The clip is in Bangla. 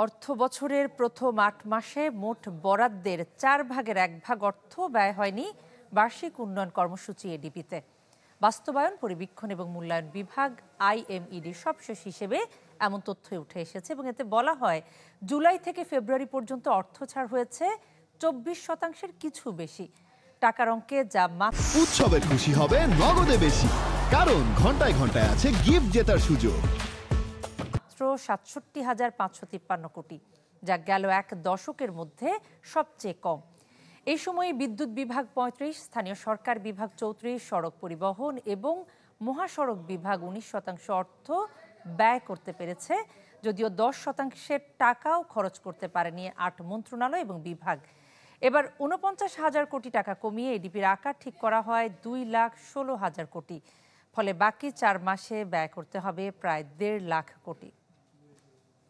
অর্থ বছরের প্রথম ৮ মাসে মোট বরাদ্দের ৪ ভাগের ১ ভাগ অর্থ ব্যয় হয়নি বার্ষিক উন্নয়ন কর্মসূচি এডিপিতে। বাস্তবায়ন, পরিবীক্ষণ এবং মূল্যায়ন বিভাগ আইএমইডির সবশেষ হিসেবে এমন তথ্যই উঠে এসেছে এবং এতে বলা হয় জুলাই থেকে ফেব্রুয়ারি পর্যন্ত অর্থ ছাড় হয়েছে ২৪% কিছু বেশি। টাকার অঙ্কে যা উৎসবে খুশি হবে নগদে বেশি, কারণ ঘন্টায় ঘন্টায় আছে গিফট জেতার সুযোগ। ৬৭,৫৫৩ কোটি, যা গেল এক দশকের মধ্যে সবচেয়ে কম। এই সময়ে বিদ্যুৎ বিভাগ ৩৫, স্থানীয় সরকার বিভাগ ৩৪, সড়ক পরিবহন এবং মহাসড়ক বিভাগ ১৯% অর্থ ব্যয় করতে পেরেছে, যদিও ১০% টাকাও খরচ করতে পারেনি ৮ মন্ত্রণালয় এবং বিভাগ। এবার ৪৯,০০০ কোটি টাকা কমিয়ে এডিপির আকার ঠিক করা হয় ২,১৬,০০০ কোটি। ফলে বাকি ৪ মাসে ব্যয় করতে হবে প্রায় ১.৫ লাখ কোটি।